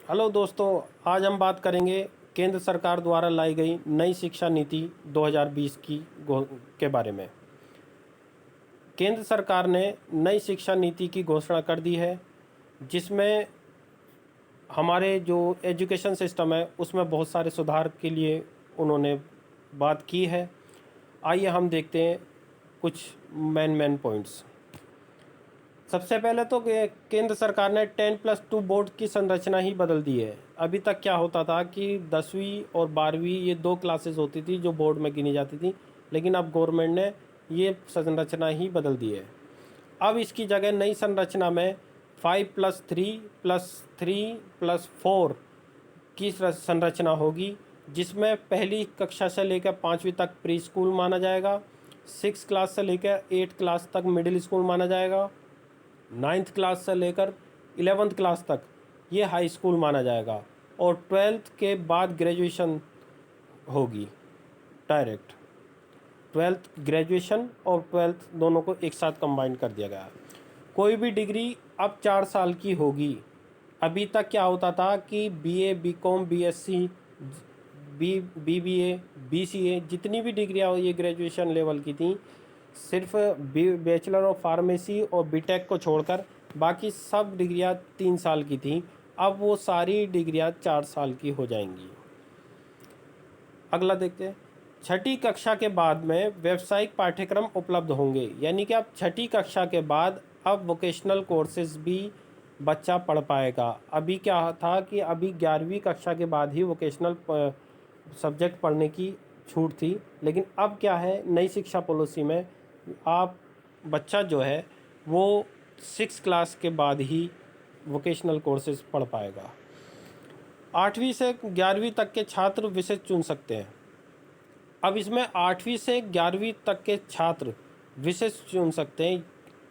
Hello दोस्तों, आज हम बात करेंगे केंद्र सरकार द्वारा लाई गई नई शिक्षा नीति 2020 के बारे में। केंद्र सरकार ने नई शिक्षा नीति की घोषणा कर दी है, जिसमें हमारे जो एजुकेशन सिस्टम है उसमें बहुत सारे सुधार के लिए उन्होंने बात की है। आइए हम देखते हैं कुछ मेन पॉइंट्स। सबसे पहले तो केंद्र सरकार ने 10+2 बोर्ड की संरचना ही बदल दी है। अभी तक क्या होता था कि 10वीं और 12वीं ये दो क्लासेस होती थी जो बोर्ड में गिनी जाती थी, लेकिन अब गवर्नमेंट ने ये संरचना ही बदल दी है। अब इसकी जगह नई संरचना में 5+3+3+4 की संरचना होगी, जिसमें पहली कक्षा से लेकर 5वीं तक प्री स्कूल माना जाएगा, 6 क्लास से लेकर 8 क्लास तक मिडिल स्कूल माना जाएगा, 9th क्लास से लेकर 11th क्लास तक ये हाई स्कूल माना जाएगा, और 12th के बाद ग्रेजुएशन होगी डायरेक्ट। 12th ग्रेजुएशन और 12th दोनों को एक साथ कंबाइन कर दिया गया। कोई भी डिग्री अब 4 साल की होगी। अभी तक क्या होता था कि BA, BCom, BSc, BBA, BCA जितनी भी डिग्रियाँ ये ग्रेजुएशन लेवल की थी, सिर्फ बैचलर ऑफ फार्मेसी और बीटेक को छोड़कर बाकी सब डिग्रियां 3 साल की थी। अब वो सारी डिग्रियां 4 साल की हो जाएंगी। अगला देखते हैं। छठी कक्षा के बाद में व्यावसायिक पाठ्यक्रम उपलब्ध होंगे, यानी कि अब छठी कक्षा के बाद अब वोकेशनल कोर्सेज भी बच्चा पढ़ पाएगा। अभी क्या था कि अभी 11वीं कक्षा के बाद ही वोकेशनल सब्जेक्ट पढ़ने की छूट थी, लेकिन अब क्या है, नई शिक्षा पॉलिसी में आप बच्चा जो है वो 6 क्लास के बाद ही वोकेशनल कोर्सेज पढ़ पाएगा। 8वीं से 11वीं तक के छात्र विषय चुन सकते हैं। अब इसमें 8वीं से 11वीं तक के छात्र विषय चुन सकते हैं।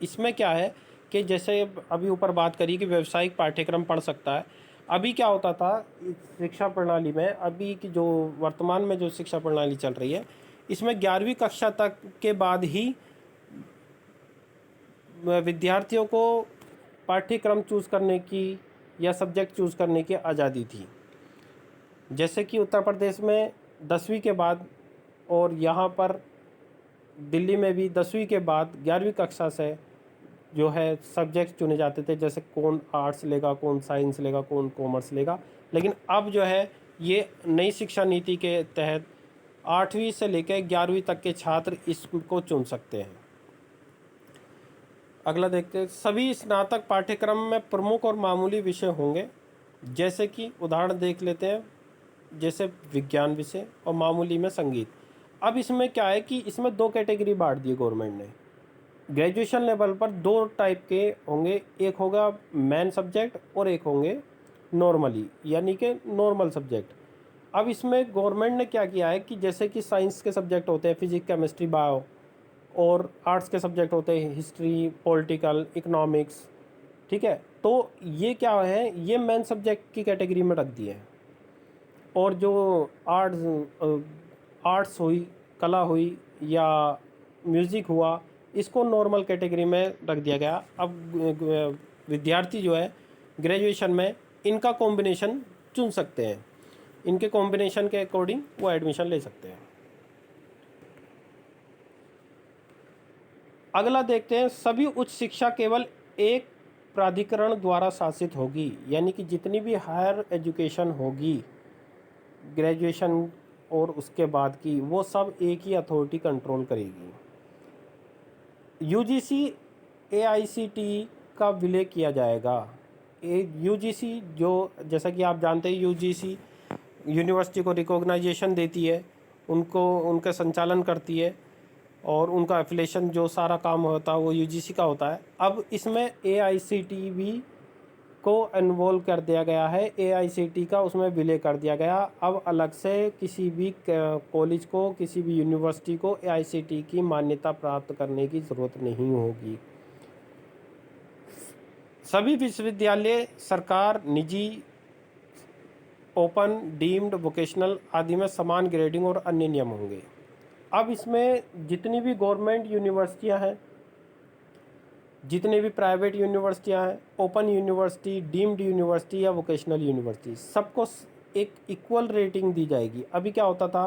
इसमें क्या है कि जैसे अभी ऊपर बात करी कि व्यावसायिक पाठ्यक्रम पढ़ सकता है। अभी क्या होता था इस शिक्षा प्रणाली में, अभी की जो वर्तमान में जो शिक्षा प्रणाली चल रही है, इसमें 11वीं कक्षा तक के बाद ही विद्यार्थियों को पाठ्यक्रम चूज़ करने की या सब्जेक्ट चूज़ करने की आज़ादी थी। जैसे कि उत्तर प्रदेश में 10वीं के बाद, और यहाँ पर दिल्ली में भी 10वीं के बाद 11वीं कक्षा से जो है सब्जेक्ट चुने जाते थे, जैसे कौन आर्ट्स लेगा, कौन साइंस लेगा, कौन कॉमर्स लेगा। लेकिन अब जो है ये नई शिक्षा नीति के तहत 8वीं से लेकर 11वीं तक के छात्र इसको चुन सकते हैं। अगला देखते हैं। सभी स्नातक पाठ्यक्रम में प्रमुख और मामूली विषय होंगे, जैसे कि उदाहरण देख लेते हैं, जैसे विज्ञान विषय और मामूली में संगीत। अब इसमें क्या है कि इसमें 2 कैटेगरी बांट दी गवर्नमेंट ने। ग्रेजुएशन लेवल पर 2 टाइप के होंगे, एक होगा मेन सब्जेक्ट और एक होंगे नॉर्मली, यानी कि नॉर्मल सब्जेक्ट। अब इसमें गवर्नमेंट ने क्या किया है कि जैसे कि साइंस के सब्जेक्ट होते हैं फिजिक्स, केमिस्ट्री, बायो, और आर्ट्स के सब्जेक्ट होते हैं हिस्ट्री, पॉलिटिकल, इकोनॉमिक्स, ठीक है। तो ये क्या है, ये मेन सब्जेक्ट की कैटेगरी में रख दिए हैं। और जो आर्ट्स हुई, कला हुई या म्यूज़िक हुआ, इसको नॉर्मल कैटेगरी में रख दिया गया। अब विद्यार्थी जो है ग्रेजुएशन में इनका कॉम्बिनेशन चुन सकते हैं, इनके कॉम्बिनेशन के अकॉर्डिंग वो एडमिशन ले सकते हैं। अगला देखते हैं। सभी उच्च शिक्षा केवल एक प्राधिकरण द्वारा शासित होगी, यानी कि जितनी भी हायर एजुकेशन होगी ग्रेजुएशन और उसके बाद की, वो सब एक ही अथॉरिटी कंट्रोल करेगी। यूजीसी एआईसीटीई का विलय किया जाएगा। यूजीसी जो, जैसा कि आप जानते हैं, यूजीसी यूनिवर्सिटी को रिकॉग्नाइजेशन देती है, उनको उनका संचालन करती है, और उनका एफिलेशन जो सारा काम होता है वो यूजीसी का होता है। अब इसमें एआईसीटीई भी को इन्वॉल्व कर दिया गया है, एआईसीटीई का उसमें विलय कर दिया गया। अब अलग से किसी भी कॉलेज को, किसी भी यूनिवर्सिटी को एआईसीटीई की मान्यता प्राप्त करने की ज़रूरत नहीं होगी। सभी विश्वविद्यालय सरकार, निजी, ओपन, डीम्ड, वोकेशनल आदि में समान ग्रेडिंग और अन्य नियम होंगे। अब इसमें जितनी भी गवर्नमेंट यूनिवर्सिटियां हैं जितने भी प्राइवेट यूनिवर्सिटियां हैं, ओपन यूनिवर्सिटी, डीम्ड यूनिवर्सिटी या वोकेशनल यूनिवर्सिटी, सबको एक इक्वल रेटिंग दी जाएगी। अभी क्या होता था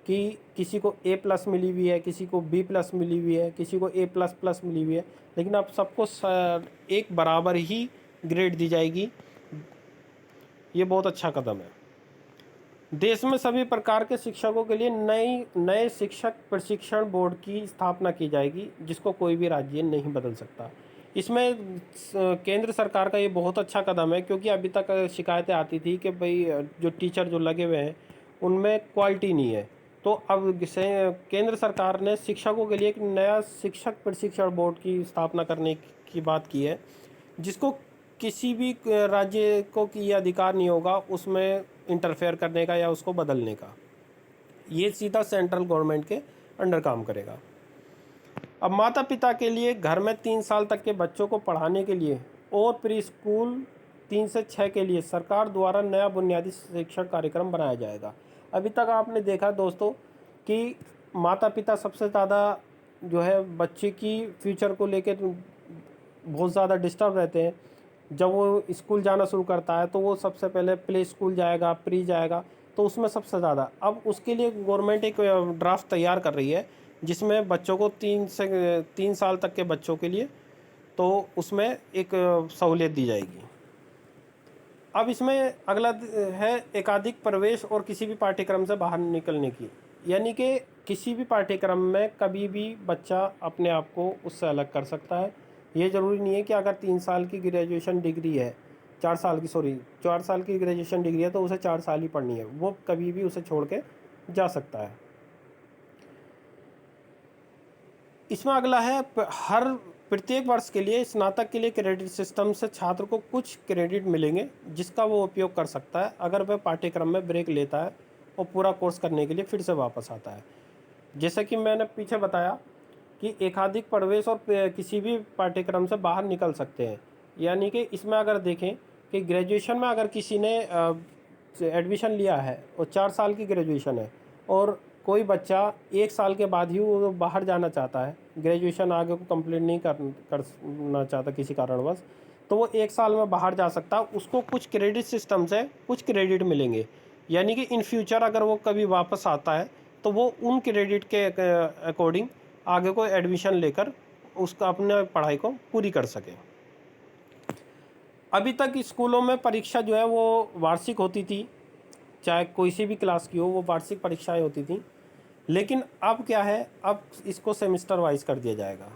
कि किसी को A+ मिली हुई है, किसी को B+ मिली हुई है, किसी को A++ मिली हुई है, लेकिन अब सबको एक बराबर ही ग्रेड दी जाएगी। ये बहुत अच्छा कदम है। देश में सभी प्रकार के शिक्षकों के लिए नए शिक्षक प्रशिक्षण बोर्ड की स्थापना की जाएगी, जिसको कोई भी राज्य नहीं बदल सकता। इसमें केंद्र सरकार का ये बहुत अच्छा कदम है, क्योंकि अभी तक शिकायतें आती थी कि भाई जो टीचर जो लगे हुए हैं उनमें क्वालिटी नहीं है। तो अब केंद्र सरकार ने शिक्षकों के लिए एक नया शिक्षक प्रशिक्षण बोर्ड की स्थापना करने की बात की है, जिसको किसी भी राज्य को ये अधिकार नहीं होगा उसमें इंटरफेयर करने का या उसको बदलने का। ये सीधा सेंट्रल गवर्नमेंट के अंडर काम करेगा। अब माता पिता के लिए घर में 3 साल तक के बच्चों को पढ़ाने के लिए और प्री स्कूल 3 से 6 के लिए सरकार द्वारा नया बुनियादी शिक्षण कार्यक्रम बनाया जाएगा। अभी तक आपने देखा दोस्तों कि माता पिता सबसे ज़्यादा जो है बच्चे की फ्यूचर को लेकर बहुत ज़्यादा डिस्टर्ब रहते हैं। जब वो स्कूल जाना शुरू करता है तो वो सबसे पहले प्ले स्कूल जाएगा, प्री जाएगा, तो उसमें सबसे ज़्यादा अब उसके लिए गवर्नमेंट एक ड्राफ्ट तैयार कर रही है, जिसमें बच्चों को 3 साल तक के बच्चों के लिए तो उसमें एक सहूलियत दी जाएगी। अब इसमें अगला है एकाधिक प्रवेश और किसी भी पाठ्यक्रम से बाहर निकलने की, यानी कि किसी भी पाठ्यक्रम में कभी भी बच्चा अपने आप को उससे अलग कर सकता है। ये ज़रूरी नहीं है कि अगर 3 साल की ग्रेजुएशन डिग्री है, 4 साल की ग्रेजुएशन डिग्री है तो उसे 4 साल ही पढ़नी है, वो कभी भी उसे छोड़ के जा सकता है। इसमें अगला है हर प्रत्येक वर्ष के लिए स्नातक के लिए क्रेडिट सिस्टम से छात्र को कुछ क्रेडिट मिलेंगे, जिसका वो उपयोग कर सकता है अगर वह पाठ्यक्रम में ब्रेक लेता है और पूरा कोर्स करने के लिए फिर से वापस आता है। जैसे कि मैंने पीछे बताया कि एकाधिक प्रवेश और किसी भी पाठ्यक्रम से बाहर निकल सकते हैं, यानी कि इसमें अगर देखें कि ग्रेजुएशन में अगर किसी ने एडमिशन लिया है और 4 साल की ग्रेजुएशन है और कोई बच्चा 1 साल के बाद ही वो बाहर जाना चाहता है, ग्रेजुएशन आगे को कंप्लीट नहीं करना चाहता किसी कारणवश, तो वो 1 साल में बाहर जा सकता, उसको कुछ क्रेडिट सिस्टम से कुछ क्रेडिट मिलेंगे। यानी कि इन फ्यूचर अगर वो कभी वापस आता है तो वो उन क्रेडिट के अकॉर्डिंग आगे को एडमिशन लेकर उसका अपने पढ़ाई को पूरी कर सके। अभी तक स्कूलों में परीक्षा जो है वो वार्षिक होती थी, चाहे कोई सी भी क्लास की हो वो वार्षिक परीक्षाएं होती थी, लेकिन अब क्या है, अब इसको सेमेस्टर वाइज कर दिया जाएगा।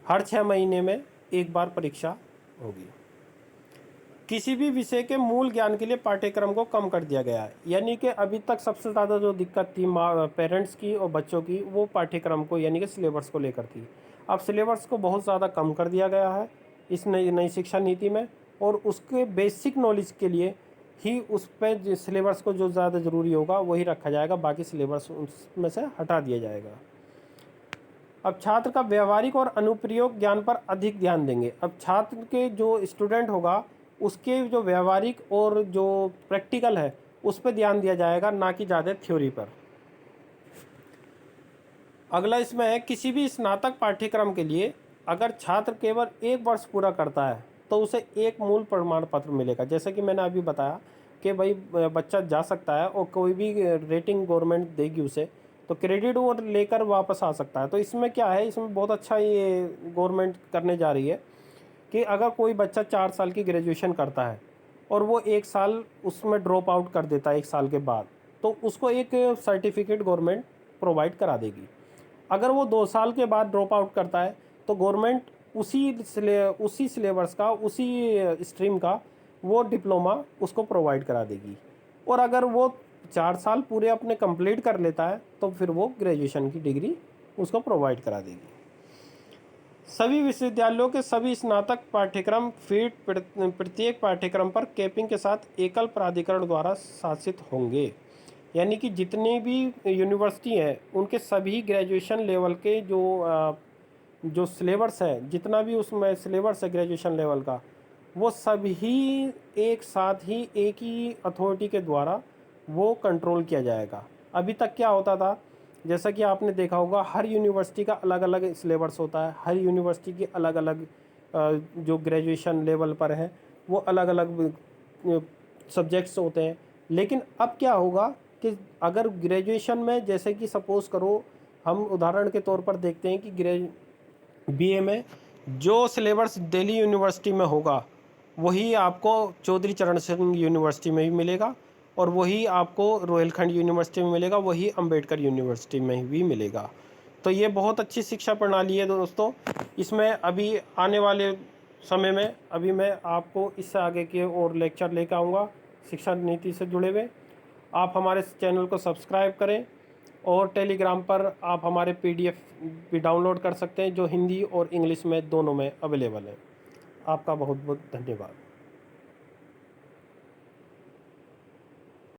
हर 6 महीने में एक बार परीक्षा होगी। किसी भी विषय के मूल ज्ञान के लिए पाठ्यक्रम को कम कर दिया गया है, यानी कि अभी तक सबसे ज़्यादा जो दिक्कत थी पेरेंट्स की और बच्चों की, वो पाठ्यक्रम को यानी कि सिलेबस को लेकर थी। अब सिलेबस को बहुत ज़्यादा कम कर दिया गया है इस नई शिक्षा नीति में, और उसके बेसिक नॉलेज के लिए ही उस पर सिलेबस को जो ज़्यादा ज़रूरी होगा वही रखा जाएगा, बाकी सिलेबस उसमें से हटा दिया जाएगा। अब छात्र का व्यवहारिक और अनुप्रयोग ज्ञान पर अधिक ध्यान देंगे। अब छात्र के जो स्टूडेंट होगा उसके जो व्यवहारिक और जो प्रैक्टिकल है उस पर ध्यान दिया जाएगा, ना कि ज़्यादा थ्योरी पर। अगला इसमें है किसी भी स्नातक पाठ्यक्रम के लिए अगर छात्र केवल 1 वर्ष पूरा करता है तो उसे एक मूल प्रमाण पत्र मिलेगा। जैसे कि मैंने अभी बताया कि भाई बच्चा जा सकता है और कोई भी रेटिंग गवर्नमेंट देगी उसे, तो क्रेडिट वो लेकर वापस आ सकता है। तो इसमें क्या है, इसमें बहुत अच्छा ये गवर्नमेंट करने जा रही है कि अगर कोई बच्चा 4 साल की ग्रेजुएशन करता है और वो 1 साल उसमें ड्रॉप आउट कर देता है 1 साल के बाद, तो उसको एक सर्टिफिकेट गवर्नमेंट प्रोवाइड करा देगी। अगर वो 2 साल के बाद ड्रॉप आउट करता है तो गवर्नमेंट उसी सिलेबस का, उसी स्ट्रीम का वो डिप्लोमा उसको प्रोवाइड करा देगी। और अगर वो 4 साल पूरे अपने कंप्लीट कर लेता है तो फिर वो ग्रेजुएशन की डिग्री उसको प्रोवाइड करा देगी। सभी विश्वविद्यालयों के सभी स्नातक पाठ्यक्रम फीड प्रत्येक पाठ्यक्रम पर कैपिंग के साथ एकल प्राधिकरण द्वारा शासित होंगे, यानी कि जितनी भी यूनिवर्सिटी हैं उनके सभी ग्रेजुएशन लेवल के जो सिलेबस है, जितना भी उसमें सिलेबस है ग्रेजुएशन लेवल का, वो सभी एक साथ ही एक ही अथॉरिटी के द्वारा वो कंट्रोल किया जाएगा। अभी तक क्या होता था, जैसा कि आपने देखा होगा हर यूनिवर्सिटी का अलग अलग सिलेबस होता है, हर यूनिवर्सिटी की अलग अलग जो ग्रेजुएशन लेवल पर है वो अलग अलग सब्जेक्ट्स होते हैं। लेकिन अब क्या होगा कि अगर ग्रेजुएशन में जैसे कि सपोज़ करो, हम उदाहरण के तौर पर देखते हैं कि बीए में जो सिलेबस दिल्ली यूनिवर्सिटी में होगा वही आपको चौधरी चरण सिंह यूनिवर्सिटी में भी मिलेगा, और वही आपको रोहिलखंड यूनिवर्सिटी में मिलेगा, वही अंबेडकर यूनिवर्सिटी में भी मिलेगा। तो ये बहुत अच्छी शिक्षा प्रणाली है दोस्तों। इसमें अभी आने वाले समय में अभी मैं आपको इससे आगे के और लेक्चर लेकर आऊँगा शिक्षा नीति से जुड़े हुए। आप हमारे चैनल को सब्सक्राइब करें, और टेलीग्राम पर आप हमारे पीडीएफ भी डाउनलोड कर सकते हैं जो हिंदी और इंग्लिश में दोनों में अवेलेबल है। आपका बहुत बहुत धन्यवाद।